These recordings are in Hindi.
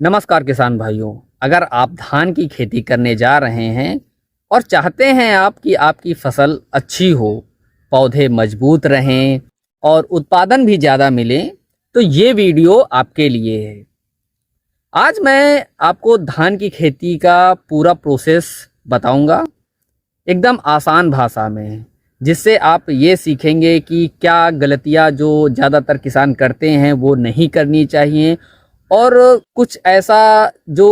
नमस्कार किसान भाइयों। अगर आप धान की खेती करने जा रहे हैं और चाहते हैं आप कि आपकी फसल अच्छी हो, पौधे मजबूत रहें और उत्पादन भी ज़्यादा मिले, तो ये वीडियो आपके लिए है। आज मैं आपको धान की खेती का पूरा प्रोसेस बताऊंगा, एकदम आसान भाषा में, जिससे आप ये सीखेंगे कि क्या गलतियां जो ज़्यादातर किसान करते हैं वो नहीं करनी चाहिए, और कुछ ऐसा जो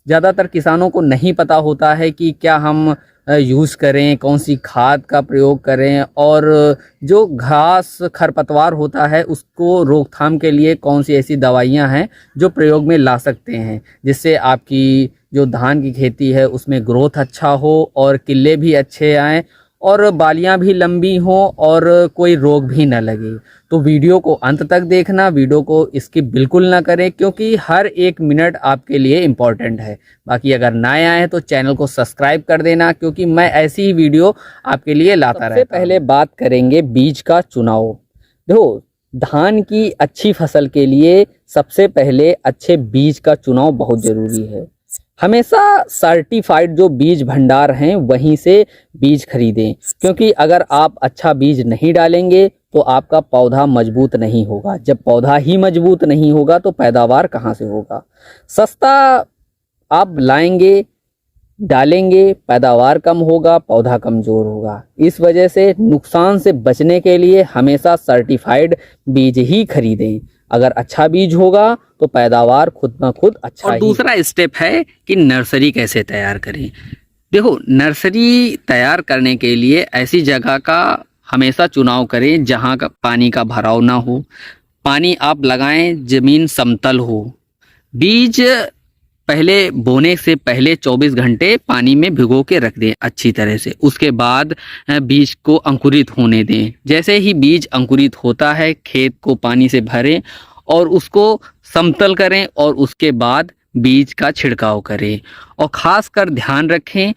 ज़्यादातर किसानों को नहीं पता होता है कि क्या हम यूज़ करें, कौन सी खाद का प्रयोग करें, और जो घास खरपतवार होता है उसको रोकथाम के लिए कौन सी ऐसी दवाइयां हैं जो प्रयोग में ला सकते हैं, जिससे आपकी जो धान की खेती है उसमें ग्रोथ अच्छा हो और किल्ले भी अच्छे आएँ और बालियां भी लंबी हों और कोई रोग भी ना लगे। तो वीडियो को अंत तक देखना, वीडियो को स्किप बिल्कुल ना करें, क्योंकि हर एक मिनट आपके लिए इम्पॉर्टेंट है। बाकी अगर नए आए हैं तो चैनल को सब्सक्राइब कर देना, क्योंकि मैं ऐसी ही वीडियो आपके लिए लाता रहता हूं। सबसे पहले बात करेंगे बीज का चुनाव। देखो, धान की अच्छी फसल के लिए सबसे पहले अच्छे बीज का चुनाव बहुत ज़रूरी है। हमेशा सर्टिफाइड जो बीज भंडार हैं वहीं से बीज खरीदें, क्योंकि अगर आप अच्छा बीज नहीं डालेंगे तो आपका पौधा मजबूत नहीं होगा। जब पौधा ही मजबूत नहीं होगा तो पैदावार कहाँ से होगा। सस्ता आप लाएंगे, डालेंगे, पैदावार कम होगा, पौधा कमज़ोर होगा। इस वजह से नुकसान से बचने के लिए हमेशा सर्टिफाइड बीज ही खरीदें। अगर अच्छा बीज होगा तो पैदावार खुद ब खुद अच्छा। और दूसरा स्टेप है कि नर्सरी कैसे तैयार करें। देखो, नर्सरी तैयार करने के लिए ऐसी जगह का हमेशा चुनाव करें जहां का पानी का भराव ना हो। पानी आप लगाएं, जमीन समतल हो। बीज पहले बोने से पहले 24 घंटे पानी में भिगो के रख दें अच्छी तरह से। उसके बाद बीज को अंकुरित होने दें। जैसे ही बीज अंकुरित होता है, खेत को पानी से भरें और उसको समतल करें, और उसके बाद बीज का छिड़काव करें। और ख़ासकर ध्यान रखें,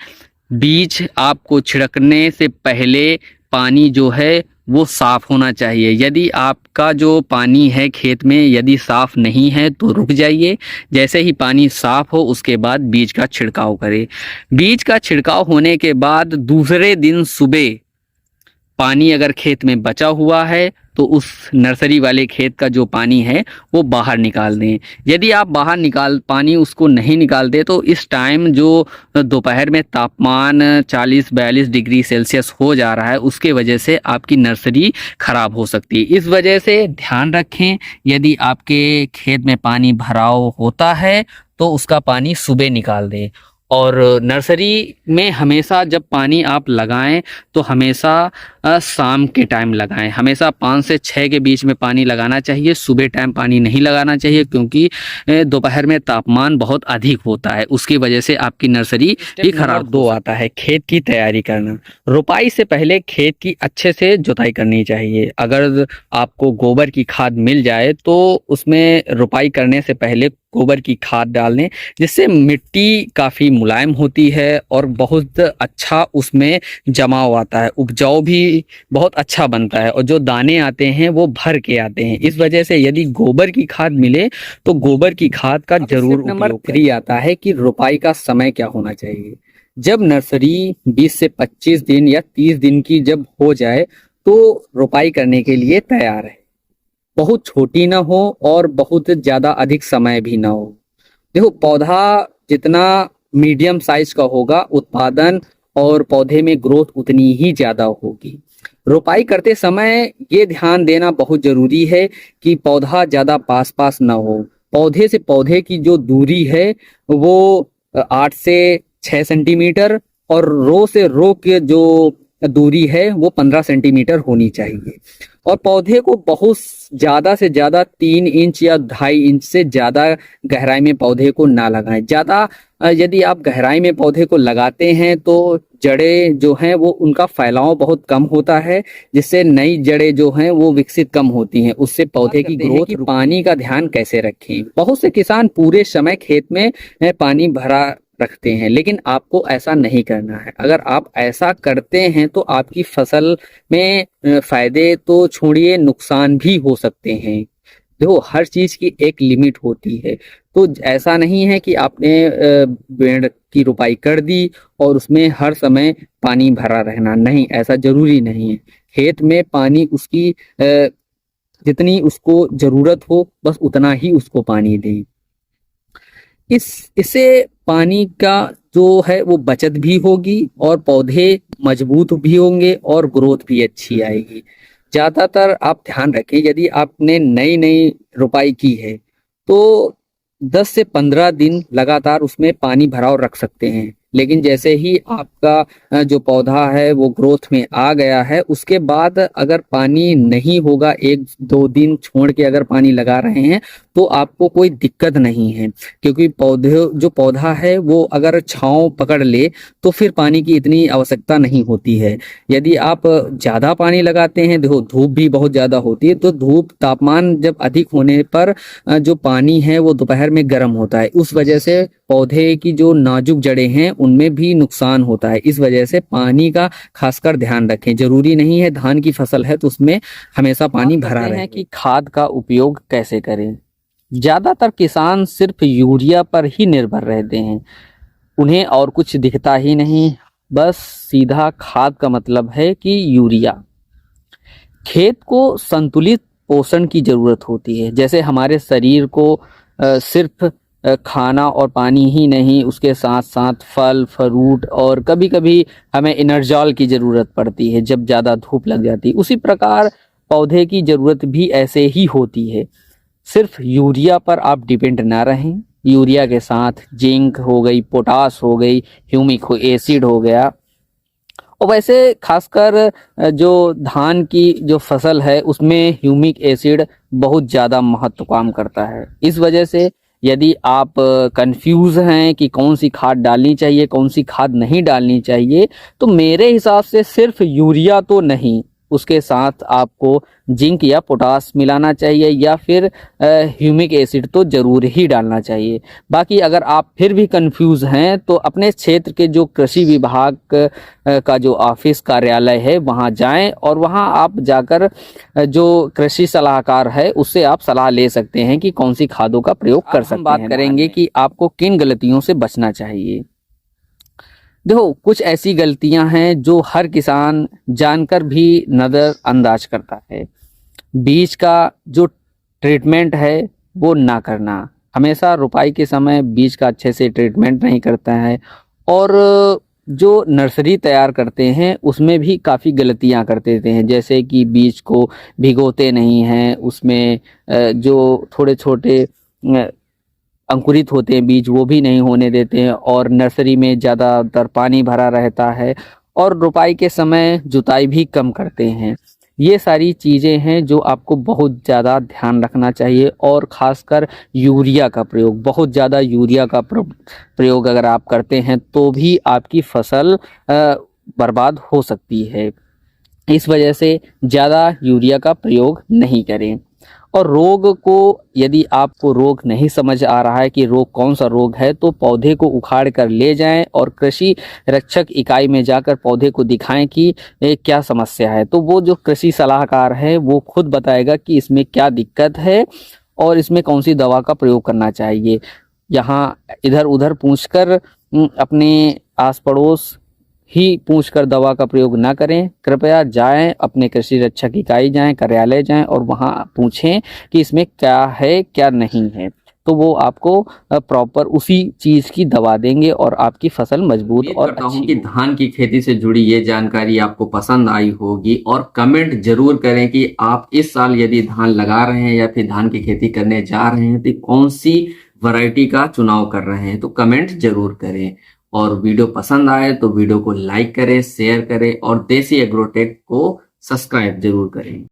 बीज आपको छिड़कने से पहले पानी जो है वो साफ़ होना चाहिए। यदि आपका जो पानी है खेत में यदि साफ़ नहीं है तो रुक जाइए। जैसे ही पानी साफ़ हो उसके बाद बीज का छिड़काव करें। बीज का छिड़काव होने के बाद दूसरे दिन सुबह पानी अगर खेत में बचा हुआ है तो उस नर्सरी वाले खेत का जो पानी है वो बाहर निकाल दें। यदि आप बाहर पानी उसको नहीं निकालते तो इस टाइम जो दोपहर में तापमान 40-42 डिग्री सेल्सियस हो जा रहा है, उसके वजह से आपकी नर्सरी खराब हो सकती है। इस वजह से ध्यान रखें, यदि आपके खेत में पानी भराव होता है तो उसका पानी सुबह निकाल दें। और नर्सरी में हमेशा जब पानी आप लगाएं तो हमेशा शाम के टाइम लगाएं। हमेशा 5 से 6 के बीच में पानी लगाना चाहिए। सुबह टाइम पानी नहीं लगाना चाहिए, क्योंकि दोपहर में तापमान बहुत अधिक होता है, उसकी वजह से आपकी नर्सरी भी खराब। 2 आता है खेत की तैयारी करना। रोपाई से पहले खेत की अच्छे से जुताई करनी चाहिए। अगर आपको गोबर की खाद मिल जाए तो उसमें रोपाई करने से पहले गोबर की खाद डाल दें, जिससे मिट्टी काफ़ी मुलायम होती है और बहुत अच्छा उसमें जमाव आता है। उपजाऊ भी बहुत अच्छा बनता है और जो दाने आते हैं वो भर के आते हैं। इस वजह से यदि गोबर की खाद मिले तो गोबर की खाद का जरूर उपयोग। नंबर 3 आता है कि रोपाई का समय क्या होना चाहिए। जब नर्सरी 20 से 25 दिन या 30 दिन की जब हो जाए तो रोपाई करने के लिए तैयार है। बहुत छोटी ना हो और बहुत ज़्यादा अधिक समय भी ना हो। देखो, पौधा जितना मीडियम साइज का होगा, उत्पादन और पौधे में ग्रोथ उतनी ही ज़्यादा होगी। रोपाई करते समय ये ध्यान देना बहुत ज़रूरी है कि पौधा ज़्यादा पास पास ना हो। पौधे से पौधे की जो दूरी है वो 8 से 6 सेंटीमीटर, और रो से रो के जो दूरी है वो 15 सेंटीमीटर होनी चाहिए। और पौधे को बहुत ज़्यादा से ज़्यादा 3 इंच या 2.5 इंच से ज़्यादा गहराई में पौधे को ना लगाएं। ज़्यादा यदि आप गहराई में पौधे को लगाते हैं तो जड़ें जो हैं वो उनका फैलाव बहुत कम होता है, जिससे नई जड़ें जो हैं वो विकसित कम होती हैं, उससे पौधे की ग्रोथ। पानी का ध्यान कैसे रखें। बहुत से किसान पूरे समय खेत में पानी भरा रखते हैं, लेकिन आपको ऐसा नहीं करना है। अगर आप ऐसा करते हैं तो आपकी फसल में फायदे तो छोड़िए, नुकसान भी हो सकते हैं। देखो हर चीज की एक लिमिट होती है। तो ऐसा नहीं है कि आपने पेड़ की रुपाई कर दी और उसमें हर समय पानी भरा रहना, नहीं, ऐसा जरूरी नहीं है। खेत में पानी उसकी जितनी उसको जरूरत हो बस उतना ही उसको पानी दें। इससे पानी का जो है वो बचत भी होगी और पौधे मजबूत भी होंगे और ग्रोथ भी अच्छी आएगी। ज्यादातर आप ध्यान रखें, यदि आपने नई नई रोपाई की है तो 10 से 15 दिन लगातार उसमें पानी भराव रख सकते हैं। लेकिन जैसे ही आपका जो पौधा है वो ग्रोथ में आ गया है, उसके बाद अगर पानी नहीं होगा, 1-2 दिन छोड़ के अगर पानी लगा रहे हैं तो आपको कोई दिक्कत नहीं है। क्योंकि पौधे जो पौधा है वो अगर छांव पकड़ ले तो फिर पानी की इतनी आवश्यकता नहीं होती है। यदि आप ज़्यादा पानी लगाते हैं, देखो धूप भी बहुत ज़्यादा होती है, तो धूप तापमान जब अधिक होने पर जो पानी है वो दोपहर में गर्म होता है, उस वजह से पौधे की जो नाजुक जड़ें हैं उनमें भी नुकसान होता है। इस वजह से पानी का खासकर ध्यान रखें। जरूरी नहीं है धान की फसल है तो उसमें हमेशा पानी भरा रहे। कि खाद का उपयोग कैसे करें। ज्यादातर किसान सिर्फ यूरिया पर ही निर्भर रहते हैं, उन्हें और कुछ दिखता ही नहीं, बस सीधा खाद का मतलब है कि यूरिया। खेत को संतुलित पोषण की जरूरत होती है। जैसे हमारे शरीर को सिर्फ खाना और पानी ही नहीं, उसके साथ साथ फल फ्रूट और कभी कभी हमें एनर्जॉल की जरूरत पड़ती है जब ज़्यादा धूप लग जाती है। उसी प्रकार पौधे की जरूरत भी ऐसे ही होती है। सिर्फ यूरिया पर आप डिपेंड ना रहें, यूरिया के साथ जिंक हो गई, पोटास हो गई, ह्यूमिक एसिड हो गया। और वैसे खासकर जो धान की जो फसल है उसमें ह्यूमिक एसिड बहुत ज़्यादा महत्व काम करता है। इस वजह से यदि आप कंफ्यूज हैं कि कौन सी खाद डालनी चाहिए कौन सी खाद नहीं डालनी चाहिए, तो मेरे हिसाब से सिर्फ यूरिया तो नहीं, उसके साथ आपको जिंक या पोटास मिलाना चाहिए या फिर ह्यूमिक एसिड तो जरूर ही डालना चाहिए। बाकी अगर आप फिर भी कंफ्यूज हैं तो अपने क्षेत्र के जो कृषि विभाग का जो ऑफिस कार्यालय है वहां जाएं और वहां आप जाकर जो कृषि सलाहकार है उससे आप सलाह ले सकते हैं कि कौन सी खादों का प्रयोग कर सकते हैं। बात करेंगे कि आपको किन गलतियों से बचना चाहिए। देखो कुछ ऐसी गलतियां हैं जो हर किसान जानकर भी नज़रअंदाज करता है। बीज का जो ट्रीटमेंट है वो ना करना, हमेशा रुपाई के समय बीज का अच्छे से ट्रीटमेंट नहीं करता है। और जो नर्सरी तैयार करते हैं उसमें भी काफ़ी गलतियां कर देते हैं, जैसे कि बीज को भिगोते नहीं हैं, उसमें जो थोड़े छोटे अंकुरित होते हैं बीज वो भी नहीं होने देते हैं, और नर्सरी में ज़्यादातर पानी भरा रहता है, और रुपाई के समय जुताई भी कम करते हैं। ये सारी चीज़ें हैं जो आपको बहुत ज़्यादा ध्यान रखना चाहिए। और ख़ासकर यूरिया का प्रयोग, बहुत ज़्यादा यूरिया का प्रयोग अगर आप करते हैं तो भी आपकी फसल बर्बाद हो सकती है। इस वजह से ज़्यादा यूरिया का प्रयोग नहीं करें। और रोग को, यदि आपको रोग नहीं समझ आ रहा है कि रोग कौन सा रोग है, तो पौधे को उखाड़ कर ले जाएं और कृषि रक्षक इकाई में जाकर पौधे को दिखाएं कि क्या समस्या है। तो वो जो कृषि सलाहकार है वो खुद बताएगा कि इसमें क्या दिक्कत है और इसमें कौन सी दवा का प्रयोग करना चाहिए। यहाँ इधर उधर पूछकर अपने आस पड़ोस ही पूछकर दवा का प्रयोग ना करें। कृपया जाएं, अपने कृषि रक्षक इकाई जाएं, कार्यालय जाएं और वहां पूछें कि इसमें क्या है क्या नहीं है, तो वो आपको प्रॉपर उसी चीज की दवा देंगे और आपकी फसल मजबूत और अच्छी। कि धान की खेती से जुड़ी ये जानकारी आपको पसंद आई होगी, और कमेंट जरूर करें कि आप इस साल यदि धान लगा रहे हैं या फिर धान की खेती करने जा रहे हैं तो कौन सी वैरायटी का चुनाव कर रहे हैं, तो कमेंट जरूर करें। और वीडियो पसंद आए तो वीडियो को लाइक करें, शेयर करें और देसी एग्रोटेक को सब्सक्राइब जरूर करें।